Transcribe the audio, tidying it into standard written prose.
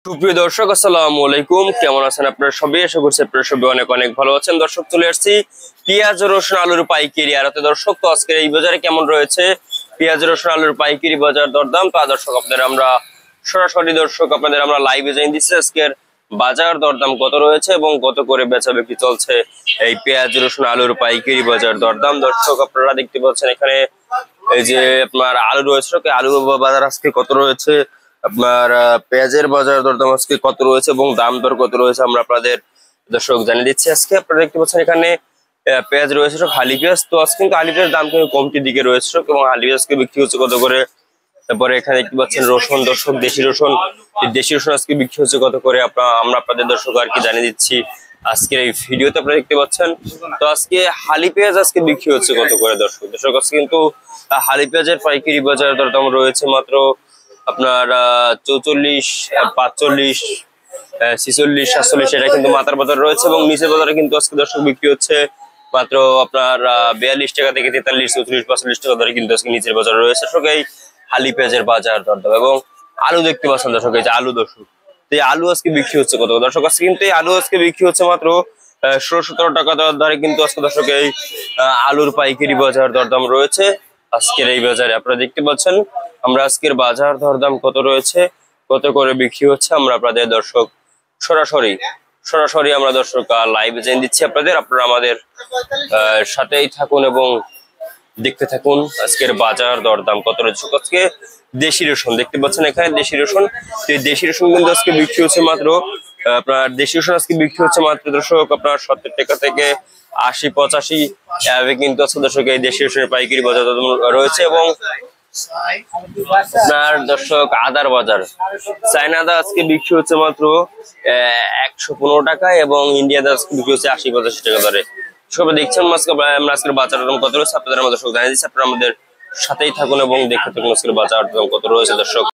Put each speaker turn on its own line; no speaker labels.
সুপ্রিয় দর্শক, আসসালামু আলাইকুম। কেমন আছেন আপনারা সবাই? আশা করছি আপনারা সবাই অনেক অনেক ভালো আছেন। দর্শক, চলে আসছি পেঁয়াজ রসুন আলুর পাইকারি আড়তে। দর্শক, তো আজকের এই বাজারে কেমন রয়েছে পেঁয়াজ রসুন আলুর পাইকারি বাজার দরদাম, তা দর্শক আপনাদের আমরা সরাসরি আপনাদের আমরা লাইভে জানিয়ে দিচ্ছি আজকের বাজার দরদাম কত রয়েছে এবং কত করে বেচা বিক্রি চলছে এই পেঁয়াজ রসুন আলুর পাইকারি বাজার দরদাম। দর্শক, আপনারা দেখতে পাচ্ছেন এখানে এই যে আপনার আলু রয়েছে, আলু বাজার আজকে কত রয়েছে, আপনার পেঁয়াজের বাজার দরদাম আজকে কত রয়েছে এবং দাম দর কত রয়েছে আমরা আপনাদের দর্শক জানিয়ে দিচ্ছি। আজকে আপনারা দেখতে পাচ্ছেন এখানে পেঁয়াজ রয়েছে সব হালি পেঁয়াজ। তো আজকে কিন্তু হালি পেঁয়াজ দাম কিন্তু কমতির দিকে রয়েছে এবং হালি পেঁয়াজকে বিক্রি হচ্ছে কত করে। তারপরে এখানে দেখতে পাচ্ছেন রসুন, দর্শক দেশি রসুন, দেশি রসুন আজকে বিক্রি হচ্ছে কত করে আমরা আপনাদের দর্শক আর কি জানিয়ে দিচ্ছি আজকের এই ভিডিওতে। আপনারা দেখতে পাচ্ছেন তো আজকে হালি পেঁয়াজ আজকে বিক্রি হচ্ছে কত করে। দর্শক আজকে কিন্তু হালি পেঁয়াজের পাইকারি বাজার দরদাম রয়েছে মাত্র আপনার 44, 45, 46, 47, এটা কিন্তু মাথার বাজার রয়েছে এবং নিচের বাজারে কিন্তু আজকে দর্শক বিক্রি হচ্ছে মাত্র আপনার 42 টাকা থেকে 43, 34, 45 টাকা ধরে কিন্তু আজকে নিচের বাজার রয়েছে। এই হালি পেঁয়াজের বাজার দরদাম এবং আলু দেখতে পাচ্ছেন দর্শক, এই যে আলু। দর্শক, এই আলু আজকে বিক্রি হচ্ছে কত দর্শক? আজকে কিন্তু এই আলু আজকে বিক্রি হচ্ছে মাত্র 16-17 টাকা দরে কিন্তু আজকে দর্শক এই আলুর পাইকারি বাজার দরদাম রয়েছে আজকের এই বাজারে। আপনারা দেখতে পাচ্ছেন আমরা আজকের বাজার দরদাম কত রয়েছে, কত করে বিক্রি হচ্ছে আমরা আপনাদের দর্শক সরাসরি আমরা দর্শক লাইভে জেনে দিচ্ছি আপনাদের। আপনারা আমাদের সাথেই থাকুন এবং দেখতে থাকুন আজকের বাজার দরদাম কত রয়েছে। আজকে দেশি রসুন দেখতে পাচ্ছেন এখানে দেশি রসুন, দেশি রসুন কিন্তু আজকে বিক্রি হচ্ছে মাত্র আপনার দেশি রসুন আজকে বিক্রি হচ্ছে মাত্র দর্শক আপনার 70 টাকা থেকে 80-85 কিন্তু আজকে দর্শক এই দেশি রসুনের পাইকারি বাজার রয়েছে। এবং আপনার দর্শক আদার বাজার, চায়না আদা আজকে বিক্রি হচ্ছে মাত্র 115 টাকা এবং ইন্ডিয়া আদা আজকে বিক্রি হচ্ছে 80-85 টাকা দরে। সবাই দেখছেন আমরা আজকের বাজার দর কত রয়েছে আপনাদের আমরা দর্শক জানিয়ে দিচ্ছি। আপনারা আমাদের সাথেই থাকুন এবং দেখতে থাকুন আজকের বাজার দর কত রয়েছে দর্শক।